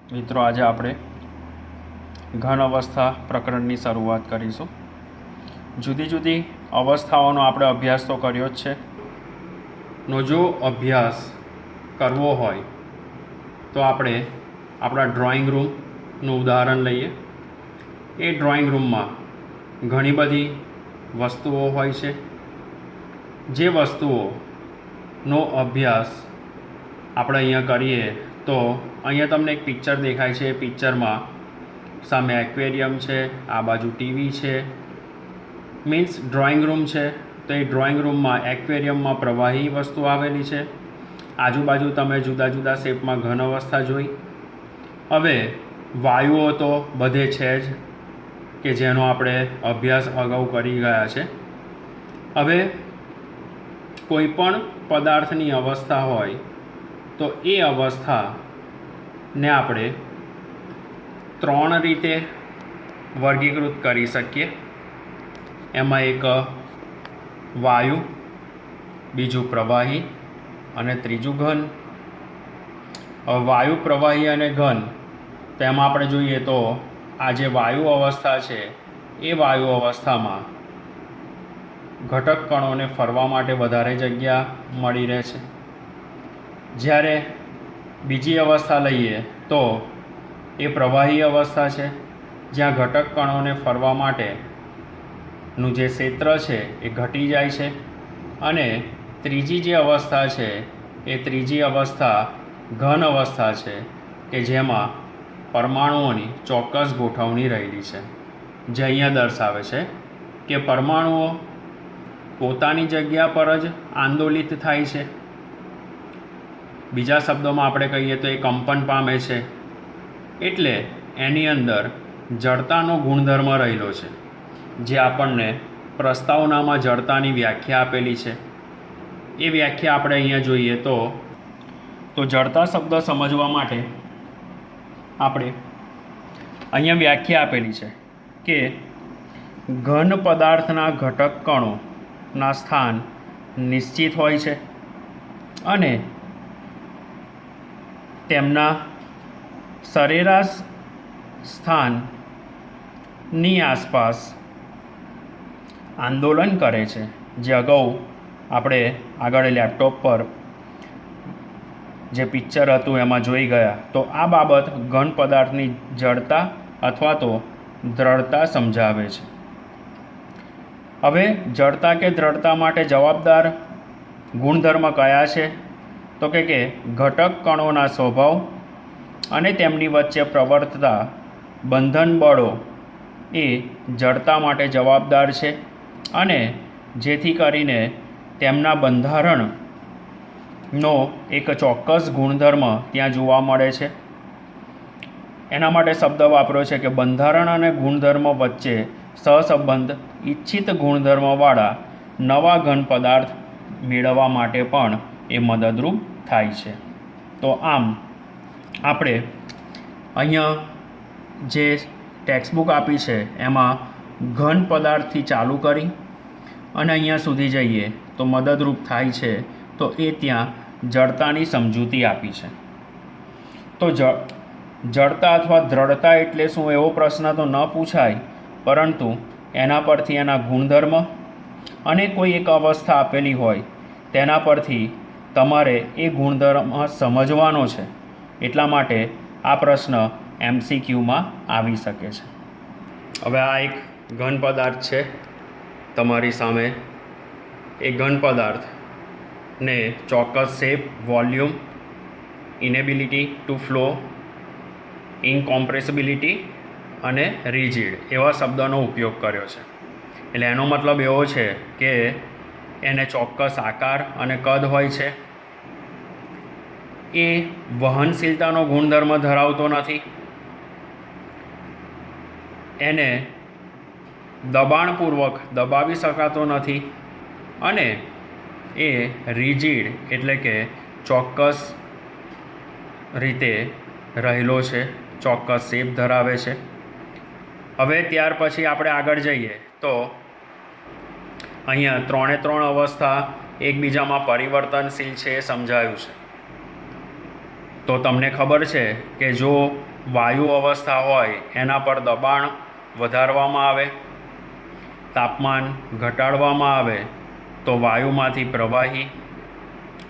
મિત્રો આજે આપણે ઘન અવસ્થા પ્રકરણની શરૂઆત કરીશું. જુદી જુદી અવસ્થાઓનો આપણે અભ્યાસ તો કર્યો જ છે. નો જો અભ્યાસ કરવો હોય તો આપણે આપણા ડ્રોઈંગ રૂમનું ઉદાહરણ લઈએ. એ ડ્રોઈંગ રૂમમાં ઘણી બધી વસ્તુઓ હોય છે. જે વસ્તુઓનો અભ્યાસ આપણે અહીંયા કરીએ તો અહીંયા તમને એક પિક્ચર દેખાય છે. એ પિક્ચરમાં સામે એક્વેરિયમ છે, આ બાજુ ટીવી છે, મીન્સ ડ્રોઈંગ રૂમ છે. તો એ ડ્રોઈંગ રૂમમાં એક્વેરિયમમાં પ્રવાહી વસ્તુ આવેલી છે. આજુબાજુ તમે જુદા જુદા શેપમાં ઘન અવસ્થા જોઈ. હવે વાયુઓ તો બધે છે જ કે જેનો આપણે અભ્યાસ અગાઉ કરી ગયા છે. હવે કોઈ પણ પદાર્થની અવસ્થા હોય તો એ અવસ્થાને આપણે 3 રીતે વર્ગીકૃત કરી શકીએ. એમાં એક વાયુ, બીજું પ્રવાહી અને ત્રીજું ઘન. વાયુ, પ્રવાહી અને ઘન તેમાં આપણે જોઈએ તો આ જે વાયુ અવસ્થા છે એ વાયુ અવસ્થામાં ઘટક કણોને ફરવા માટે વધારે જગ્યા મળી રહે છે. જ્યારે બીજી અવસ્થા લઈએ તો એ પ્રવાહી અવસ્થા છે, જ્યાં ઘટક કણોને ફરવા માટેનું જે ક્ષેત્ર છે એ ઘટી જાય છે. અને ત્રીજી જે અવસ્થા છે એ ત્રીજી અવસ્થા ઘન અવસ્થા છે કે જેમાં પરમાણુઓની ચોક્કસ ગોઠવણી રહેલી છે. જે અહીંયા દર્શાવે છે કે પરમાણુઓ પોતાની જગ્યા પર જ આંદોલિત થાય છે. બીજા શબ્દોમાં આપણે કહીએ તો એ કંપન પામે છે. એટલે એની અંદર જડતાનો ગુણધર્મ રહેલો છે, જે આપણને પ્રસ્તાવનામાં જડતાની વ્યાખ્યા આપેલી છે. એ વ્યાખ્યા આપણે અહીંયા જોઈએ તો જડતા શબ્દ સમજવા માટે આપણે અહીંયા વ્યાખ્યા આપેલી છે કે ઘન પદાર્થના ઘટક કણોના સ્થાન નિશ્ચિત હોય છે અને તેમના સરેરાશ સ્થાનની આસપાસ આંદોલન કરે છે. જે અગાઉ આપણે આગળ લેપટોપ પર જે પિક્ચર હતું એમાં જોઈ ગયા. તો આ બાબત ઘન પદાર્થની જડતા અથવા તો દ્રઢતા સમજાવે છે. હવે જડતા કે દ્રઢતા માટે જવાબદાર ગુણધર્મ કયા છે? તો કે ઘટક કણોના સ્વભાવ અને તેમની વચ્ચે પ્રવર્તતા બંધન બળો એ જડતા માટે જવાબદાર છે. અને જેથી કરીને તેમના બંધારણનો એક ચોક્કસ ગુણધર્મ ત્યાં જોવા મળે છે. એના માટે શબ્દ વાપર્યો છે કે બંધારણ અને ગુણધર્મ વચ્ચે સહસંબંધ ઈચ્છિત ગુણધર્મવાળા નવા ઘન પદાર્થ મેળવવા માટે પણ એ મદદરૂપ થાય છે. તો આમ આપણે અહીંયા જે ટેક્સ્ટબુક આપી છે એમાં ઘન પદાર્થથી ચાલુ કરી અને અહીંયા સુધી જઈએ તો મદદરૂપ થાય છે. તો એ ત્યાં જડતાની સમજૂતી આપી છે. તો જડતા અથવા દ્રઢતા એટલે શું, એવો પ્રશ્ન તો ન પૂછાય, પરંતુ એના પરથી એના ગુણધર્મ અને કોઈ એક અવસ્થા આપેલી હોય તેના પરથી તમારે એ ગુણધર્મ સમજવાનો છે. એટલા માટે આ પ્રશ્ન MCQમાં આવી શકે છે. હવે આ એક ઘન પદાર્થ છે તમારી સામે. એ ઘન પદાર્થને ચોક્કસ shape, volume, inability two flow, ઇનકોમ્પ્રેસિબિલિટી અને રિજિડ એવા શબ્દોનો ઉપયોગ કર્યો છે. એટલે એનો મતલબ એવો છે કે એને ચોક્કસ આકાર અને કદ હોય છે. એ વહનશીલતાનો ગુણધર્મ ધરાવતો નથી. એને દબાણપૂર્વક દબાવી શકાતો નથી. અને એ રિજિડ એટલે કે ચોક્કસ રીતે રહેલો છે, ચોક્કસ શેપ ધરાવે છે. હવે ત્યાર પછી આપણે આગળ જઈએ તો અહીંયા 3 અવસ્થા એકબીજામાં પરિવર્તનશીલ છે એ સમજાયું છે. તો તમને ખબર છે કે જો વાયુ અવસ્થા હોય એના પર દબાણ વધારવામાં આવે, તાપમાન ઘટાડવામાં આવે તો વાયુમાંથી પ્રવાહી,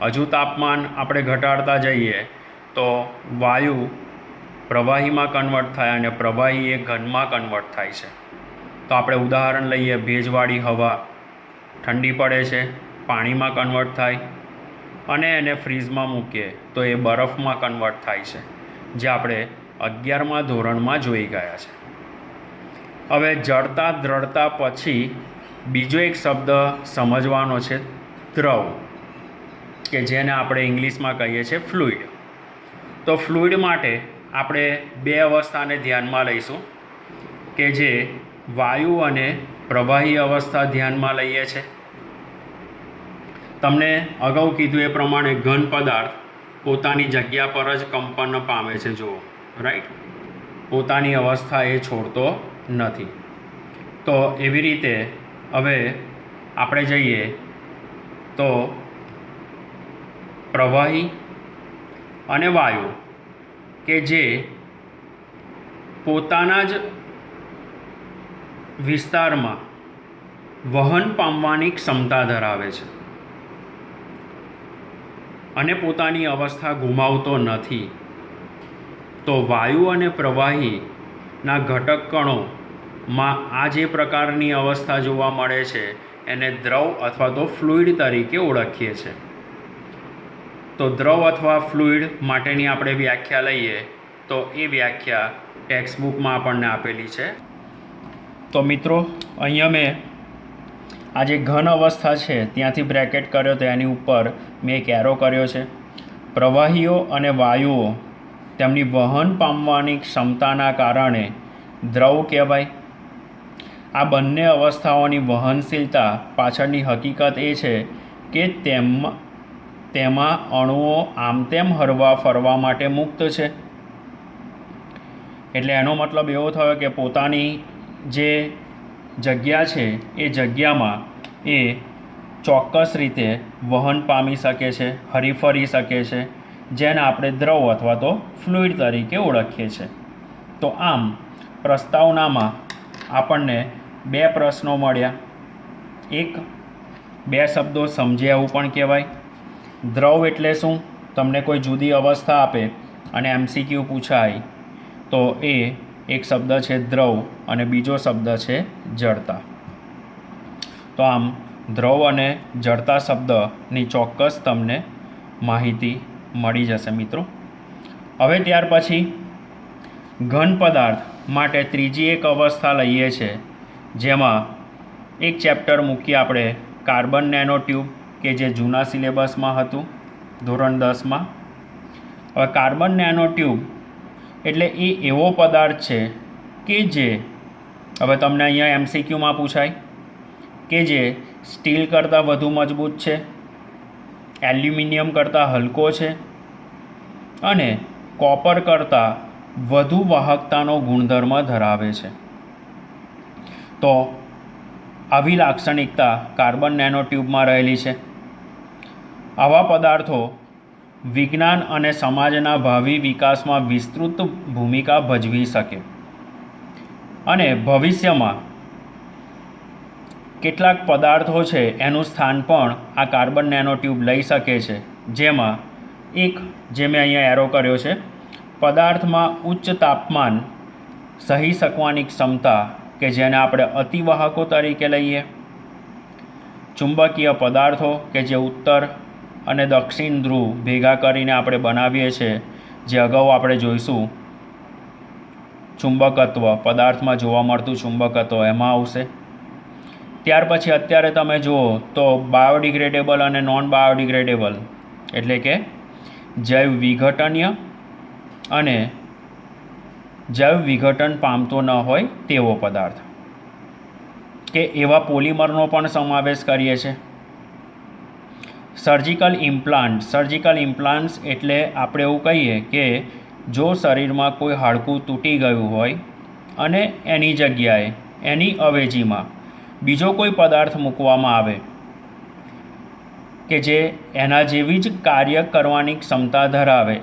હજુ તાપમાન આપણે ઘટાડતા જઈએ તો વાયુ પ્રવાહીમાં કન્વર્ટ થાય અને પ્રવાહી એ ઘનમાં કન્વર્ટ થાય છે. તો આપણે ઉદાહરણ લઈએ, ભેજવાળી હવા ઠંડી પડે છે, પાણીમાં કન્વર્ટ થાય અને એને ફ્રીઝમાં મૂકીએ તો એ બરફમાં કન્વર્ટ થાય છે, જે આપણે 11મા ધોરણમાં જોઈ ગયા છે. હવે જડતા દ્રઢતા પછી બીજો એક શબ્દ સમજવાનો છે, દ્રવ, કે જેને આપણે ઇંગ્લિશમાં કહીએ છીએ ફ્લુઇડ. તો ફ્લુઇડ માટે આપણે બે અવસ્થાને ધ્યાનમાં લઈશું, કે જે વાયુ અને પ્રવાહી અવસ્થા ધ્યાનમાં લઈએ છે. તમને અગાઉ કીધું એ પ્રમાણે ઘન પદાર્થ પોતાની જગ્યા પર જ કંપન પામે છે, જુઓ, રાઈટ, પોતાની અવસ્થા એ છોડતો નથી. તો એવી રીતે હવે આપણે જઈએ તો પ્રવાહી અને વાયુ કે જે પોતાના જ વિસ્તારમાં વહન પામવાની ક્ષમતા ધરાવે છે અને પોતાની અવસ્થા ગુમાવતો નથી. તો વાયુ અને પ્રવાહીના ઘટક કણોમાં આ જે પ્રકારની અવસ્થા જોવા મળે છે એને દ્રવ અથવા તો ફ્લુઇડ તરીકે ઓળખીએ છીએ. તો દ્રવ અથવા ફ્લુઇડ માટેની આપણે વ્યાખ્યા લઈએ તો એ વ્યાખ્યા ટેક્સ્ટબુકમાં આપણને આપેલી છે. તો મિત્રો, અહીંયા મેં આ જે ઘન અવસ્થા છે ત્યાંથી બ્રેકેટ કર્યો, તો એની ઉપર મેં એક એરો કર્યો છે. પ્રવાહીઓ અને વાયુઓ તેમની વહન પામવાની ક્ષમતાના કારણે દ્રવ કહેવાય. આ બંને અવસ્થાઓની વહનશીલતા પાછળની હકીકત એ છે કે તેમાં અણુઓ આમ તેમ હરવા ફરવા માટે મુક્ત છે. એટલે એનો મતલબ એવો થયો કે પોતાની જે જગ્યા છે એ જગ્યામાં એ ચોક્કસ રીતે વહન પામી શકે છે, હરીફરી શકે છે, જેને આપણે દ્રવ અથવા તો ફ્લુઇડ તરીકે ઓળખીએ છીએ. તો આમ પ્રસ્તાવનામાં આપણને બે પ્રશ્નો મળ્યા. એક, બે શબ્દો સમજે એવું પણ કહેવાય. દ્રવ એટલે શું? તમને કોઈ જુદી અવસ્થા આપે અને MCQ પૂછાય તો એ એક શબ્દ છે દ્રવ અને બીજો શબ્દ છે જડતા. તો આમ દ્રવ અને જડતા શબ્દની ચોક્કસ તમને માહિતી મળી જશે મિત્રો. હવે ત્યાર પછી ઘન પદાર્થ માટે ત્રીજી એક અવસ્થા લઈએ છીએ, જેમાં એક ચેપ્ટર મૂકીએ આપણે કાર્બન નેનો ટ્યુબ, કે જે જૂના સિલેબસમાં હતું ધોરણ 10માં. હવે કાર્બન નેનો ટ્યુબ એટલે એ એવો પદાર્થ છે કે જે, હવે તમને અહીંયા MCQમાં પૂછાય કે જે સ્ટીલ કરતાં વધુ મજબૂત છે, એલ્યુમિનિયમ કરતાં હલકો છે અને કોપર કરતાં વધુ વાહકતાનો ગુણધર્મ ધરાવે છે. તો આવી લાક્ષણિકતા કાર્બન નેનો ટ્યુબમાં રહેલી છે. આવા પદાર્થો વિજ્ઞાન અને સમાજના ભાવિ વિકાસમાં વિસ્તૃત ભૂમિકા ભજવી શકે અને ભવિષ્યમાં કેટલાક પદાર્થો છે એનું સ્થાન પણ આ કાર્બન નેનો ટ્યુબ લઈ શકે છે. જેમાં એક, જે મેં અહીંયા એરો કર્યો છે, પદાર્થમાં ઉચ્ચ તાપમાન સહી શકવાની ક્ષમતા, કે જેને આપણે અતિવાહકો તરીકે લઈએ. ચુંબકીય પદાર્થો કે જે ઉત્તર અને દક્ષિણ ધ્રુવ ભેગા કરીને આપણે બનાવીએ છીએ, જે અગાઉ આપણે જોઈશું. ચુંબકત્વ, પદાર્થમાં જોવા મળતું ચુંબકત્વ એમાં આવશે. ત્યાર પછી અત્યારે તમે જુઓ તો બાયોડિગ્રેડેબલ અને નોન બાયોડિગ્રેડેબલ, એટલે કે જૈવ વિઘટનીય અને જૈવ વિઘટન પામતો ન હોય તેવો પદાર્થ, કે એવા પોલિમરનો પણ સમાવેશ કરીએ છીએ. સર્જિકલ ઇમ્પ્લાન્ટ્સ એટલે આપણે એવું કહીએ કે જો શરીરમાં કોઈ હાડકું તૂટી ગયું હોય અને એની જગ્યાએ, એની અવેજીમાં બીજો કોઈ પદાર્થ મૂકવામાં આવે કે જે એના જેવી જ કાર્ય કરવાની ક્ષમતા ધરાવે,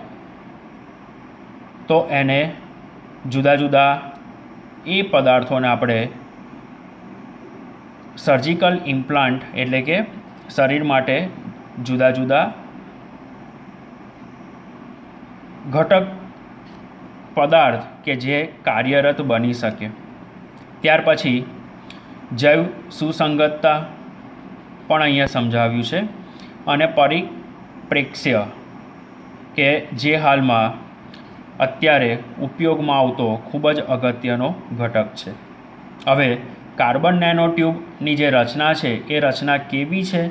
તો એને જુદા જુદા એ પદાર્થોને આપણે સર્જિકલ ઇમ્પ્લાન્ટ એટલે કે શરીર માટે જુદા જુદા ઘટક પદાર્થ કે જે કાર્યરત બની શકે. ત્યાર પછી જૈવ સુસંગતતા પણ અહીંયા સમજાવ્યું છે અને પરિપ્રેક્ષ્ય કે જે હાલમાં અત્યારે ઉપયોગમાં આવતો ખૂબ જ અગત્યનો ઘટક છે. હવે કાર્બન નેનો ટ્યુબની જે રચના છે એ રચના કેવી છે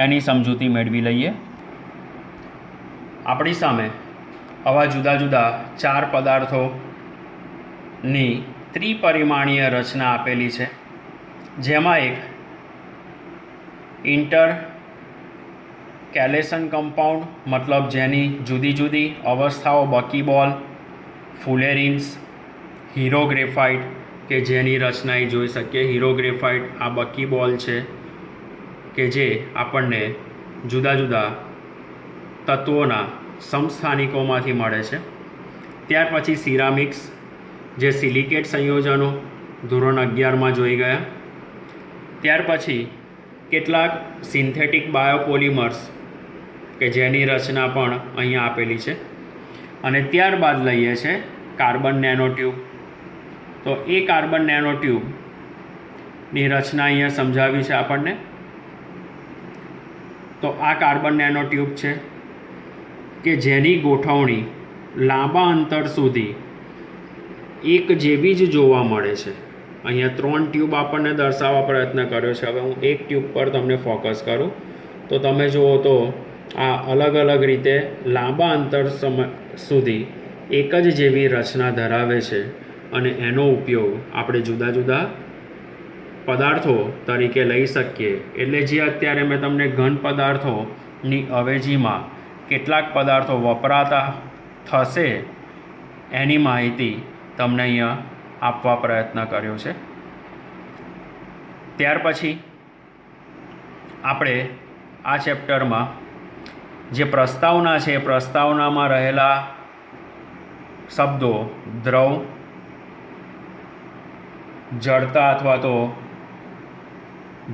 એની સમજૂતી મેળવી લઈએ. આપણી સામે આવા જુદા જુદા 4 પદાર્થોની ત્રિપરિમાણીય રચના આપેલી છે, જેમાં એક ઇન્ટરકેલેશન કમ્પાઉન્ડ મતલબ જેની જુદી જુદી અવસ્થાઓ બકીબોલ, ફુલેરિન્સ, હીરો ગ્રેફાઇટ કે જેની રચના એ જોઈ શકીએ. હીરો ગ્રેફાઇટ આ બકીબોલ છે કે જે આપણને જુદા જુદા તત્વોના સમસ્થાનિકોમાંથી મળે છે. ત્યાર પછી સિરામિક્સ જે સિલિકેટ સંયોજનો ધોરણ 11માં જોઈ ગયા. ત્યાર પછી કેટલાક સિન્થેટિક બાયોપોલિમર્સ કે જેની રચના પણ અહીંયા આપેલી છે. અને ત્યારબાદ લઈએ છે કાર્બન નેનો ટ્યુબ. તો એ કાર્બન નેનો ટ્યુબની રચના અહીંયા સમજાવી છે આપણને. તો આ કાર્બન નેનો ટ્યુબ છે કે જેની ગોઠવણી લાંબા અંતર સુધી એક જેવી જ જોવા મળે છે. અહીંયા 3 ટ્યુબ આપણને દર્શાવવા પ્રયત્ન કર્યો છે. હવે હું એક ટ્યુબ પર તમને ફોકસ કરું તો તમે જુઓ તો આ અલગ અલગ રીતે લાંબા અંતર સુધી એક જ જેવી રચના ધરાવે છે અને એનો ઉપયોગ આપણે જુદા જુદા પદાર્થો તરીકે લઈ શકીએ. એટલે જે અત્યારે મેં તમને ઘન પદાર્થોની અવેજીમાં કેટલાક પદાર્થો વપરાતા થશે એની માહિતી તમને અહીંયા આપવા પ્રયત્ન કર્યો છે. ત્યાર પછી આપણે આ ચેપ્ટરમાં જે પ્રસ્તાવના છે એ પ્રસ્તાવનામાં રહેલા શબ્દો દ્રવ, જડતા અથવા તો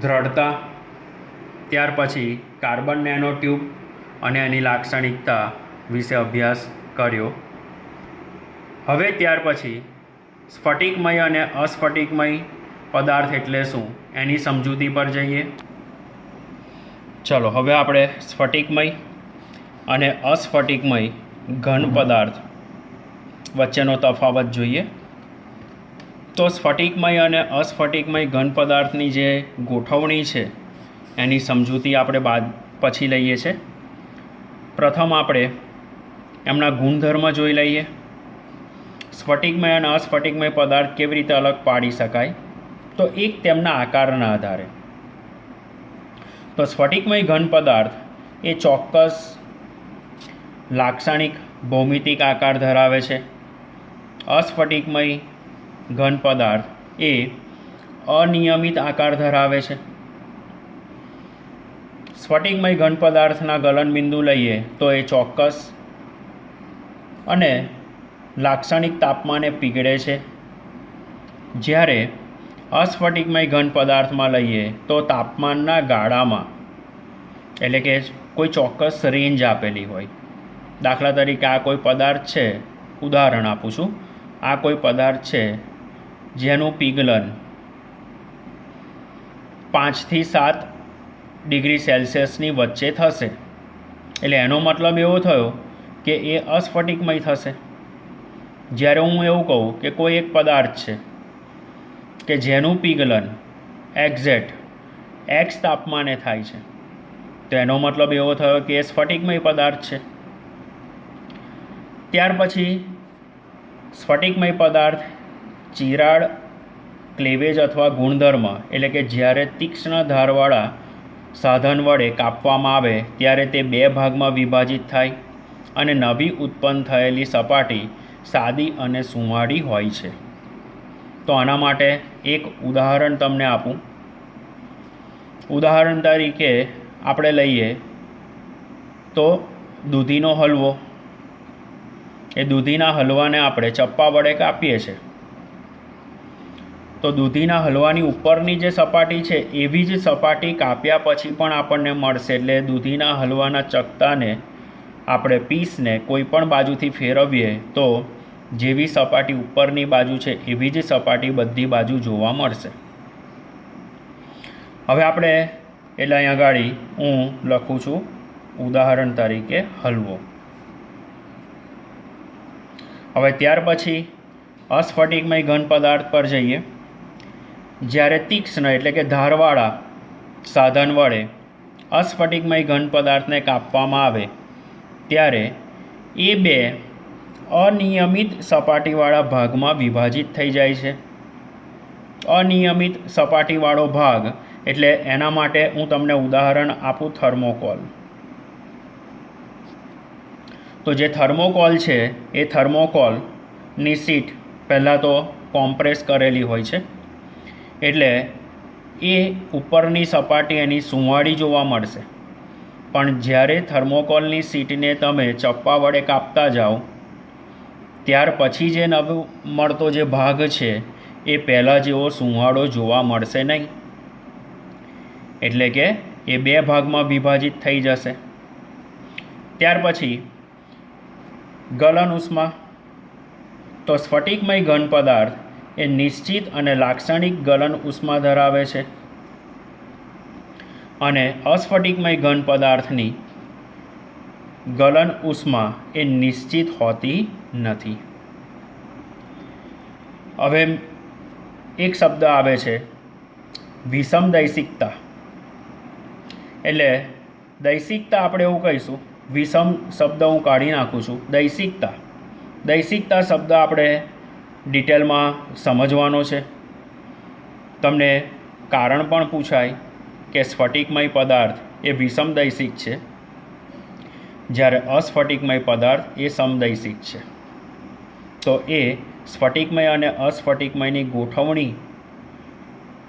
દ્રઢતા, ત્યાર પછી કાર્બન નેનો ટ્યુબ અને એની લાક્ષણિકતા વિશે અભ્યાસ કર્યો. હવે ત્યાર પછી સ્ફટિકમય અને અસ્ફટિકમય પદાર્થ એટલે શું એની સમજૂતી પર જઈએ. ચલો હવે આપણે સ્ફટિકમય અને અસ્ફટિકમય ઘન પદાર્થ વચ્ચેનો તફાવત જોઈએ. તો સ્ફટિકમય અને અસ્ફટિકમય ઘન પદાર્થની જે ગોઠવણી છે એની સમજૂતી આપણે પછી લઈએ છીએ. પ્રથમ આપણે એમના ગુણધર્મ જોઈ લઈએ. સ્ફટિકમય અને અસ્ફટિકમય પદાર્થ કેવી રીતે અલગ પાડી શકાય. તો એક તેમના આકારના આધારે. તો સ્ફટિકમય ઘન પદાર્થ એ ચોક્કસ લાક્ષણિક ભૌમિતિક આકાર ધરાવે છે. અસ્ફટિકમય ઘન પદાર્થ એ અનિયમિત આકાર ધરાવે છે. સ્ફટિકમય ઘન પદાર્થના ગલનબિંદુ લઈએ તો એ ચોક્કસ અને લાક્ષણિક તાપમાને પીગળે છે. જ્યારે અસ્ફટિકમય ઘન પદાર્થમાં લઈએ તો તાપમાનના ગાળામાં એટલે કે કોઈ ચોક્કસ રેન્જ આપેલી હોય. દાખલા તરીકે આ કોઈ પદાર્થ છે, ઉદાહરણ આપું છું, આ કોઈ પદાર્થ છે જેનું પીગલન 5 થી 7 ડિગ્રી સેલ્સિયસની વચ્ચે થશે. એટલે એનો મતલબ એવો થયો કે એ અસ્ફટિકમય થશે. જ્યારે હું એવું કહું કે કોઈ એક પદાર્થ છે કે જેનું પીગલન એક્ઝેક્ટ x તાપમાને થાય છે તો એનો મતલબ એવો થયો કે એ સ્ફટિકમય પદાર્થ છે. ત્યાર પછી સ્ફટિકમય પદાર્થ ચિરાડ, ક્લેવેજ અથવા ગુણધર્મ એટલે કે જ્યારે તીક્ષ્ણ ધારવાળા સાધન વડે કાપવામાં આવે ત્યારે તે 2 ભાગમાં વિભાજિત થાય અને નવી ઉત્પન્ન થયેલી સપાટી સાદી અને સુંવાળી હોય છે. તો આના માટે એક ઉદાહરણ તમને આપું. ઉદાહરણ તરીકે આપણે લઈએ તો દૂધીનો હલવો. એ દૂધીના હલવાને આપણે ચપ્પા વડે કાપીએ છીએ, તો દૂધીના હલવાની ઉપરની જે સપાટી છે એવી જ સપાટી કાપ્યા પછી પણ આપણને મળશે. એટલે દૂધીના હલવાના ચકતાને આપણે પીસને કોઈ પણ બાજુથી ફેરવીએ તો જેવી સપાટી ઉપરની બાજુ છે એવી જ સપાટી બધી બાજુ જોવા મળશે. હવે આપણે એટલે અહીંયા ગાડી હું લખું છું ઉદાહરણ તરીકે હલવો. હવે ત્યાર પછી અસ્ફટિકમય ઘન પદાર્થ પર જઈએ. જ્યારે તીક્ષ્ણ એટલે કે ધારવાળા સાધન વડે અસ્ફટિકમય ઘન પદાર્થને કાપવામાં આવે ત્યારે એ બે અનિયમિત સપાટીવાળા ભાગમાં વિભાજિત થઈ જાય છે. અનિયમિત સપાટીવાળો ભાગ એટલે એના માટે હું તમને ઉદાહરણ આપું થર્મોકોલ. તો જે થર્મોકોલ છે એ થર્મોકોલની સીટ પહેલાં તો કોમ્પ્રેસ કરેલી હોય છે, એટલે એ ઉપરની સપાટી એની સુંવાળી જોવા મળશે. પણ જ્યારે થર્મોકોલની સીટને તમે ચપ્પા વડે કાપતા જાઓ ત્યાર પછી જે નવો મળતો જે ભાગ છે એ પહેલાં જેવો સુંવાળો જોવા મળશે નહીં. એટલે કે એ બે ભાગમાં વિભાજિત થઈ જશે. ત્યાર પછી ગલન ઉષ્મા. તો સ્ફટિકમય ઘન પદાર્થ એ નિશ્ચિત અને લાક્ષણિક ગલન ઉષ્મા ધરાવે છે અને અસ્ફટિકમય ઘન પદાર્થની ગલન ઉષ્મા એ નિશ્ચિત હોતી નથી. હવે એક શબ્દ આવે છે વિષમદૈશિકતા. એટલે દૈશિકતા આપણે એવું કહીશું, વિષમ શબ્દ હું કાઢી નાખું છું. દૈશિકતા શબ્દ આપણે ડિટેલમાં સમજવાનો છે. તમને કારણ પણ પૂછાય કે સ્ફટિકમય પદાર્થ એ વિષમદૈશિક છે જ્યારે અસ્ફટિકમય પદાર્થ એ સમદૈશિક છે. તો એ સ્ફટિકમય અને અસ્ફટિકમયની ગોઠવણી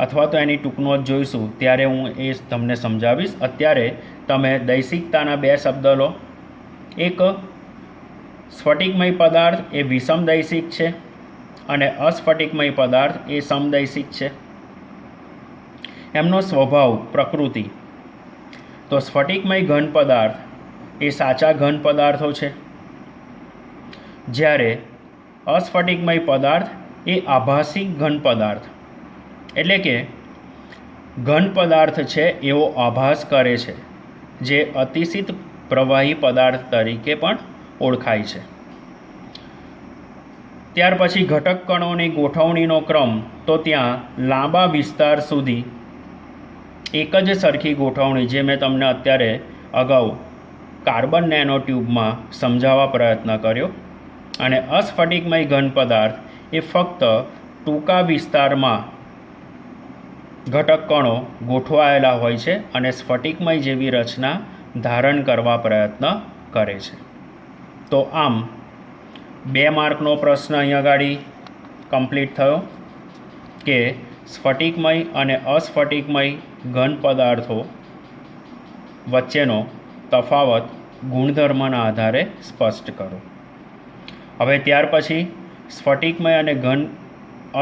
અથવા તો એની ટૂંકનોંધ જોઈશું ત્યારે હું એ તમને સમજાવીશ. અત્યારે તમે દૈશિકતાના બે શબ્દ લો. એક સ્ફટિકમય પદાર્થ એ વિષમદૈશિક છે અને અસ્ફટિકમય પદાર્થ એ સમદૈશિક છે. એમનો સ્વભાવ, પ્રકૃતિ. તો સ્ફટિકમય ઘન પદાર્થ એ સાચા ઘન પદાર્થો છે, જ્યારે અસ્ફટિકમય પદાર્થ એ આભાસી ઘન પદાર્થ એટલે કે ઘન પદાર્થ છે એવો આભાસ કરે છે, જે અતિશીત પ્રવાહી પદાર્થ તરીકે પણ ઓળખાય છે. ત્યાર પછી ઘટક કણોની ગોઠવણીનો ક્રમ. તો ત્યાં લાંબા વિસ્તાર સુધી એક જ સરખી ગોઠવણી, જે મેં તમને અત્યારે અગાઉ કાર્બન નેનો ટ્યુબમાં સમજાવવા પ્રયત્ન કર્યો. અને અસ્ફટિકમય ઘન પદાર્થ એ ફક્ત ટૂંકા વિસ્તારમાં ઘટક કણો ગોઠવાયેલા હોય છે અને સ્ફટિકમય જેવી રચના ધારણ કરવા પ્રયત્ન કરે છે. તો આમ 2 માર્કનો પ્રશ્ન અહીંયા ગાડી કમ્પ્લીટ થયો કે સ્ફટિકમય અને અસ્ફટિકમય ઘન પદાર્થો વચ્ચેનો તફાવત ગુણધર્મના આધારે સ્પષ્ટ કરો. હવે ત્યાર પછી સ્ફટિકમય અને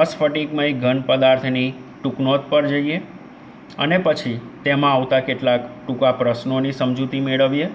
અસ્ફટિકમય ઘન પદાર્થની ટૂંકનોંધ પર જઈએ અને પછી તેમાં આવતા કેટલાક ટૂંકા પ્રશ્નોની સમજૂતી મેળવીએ.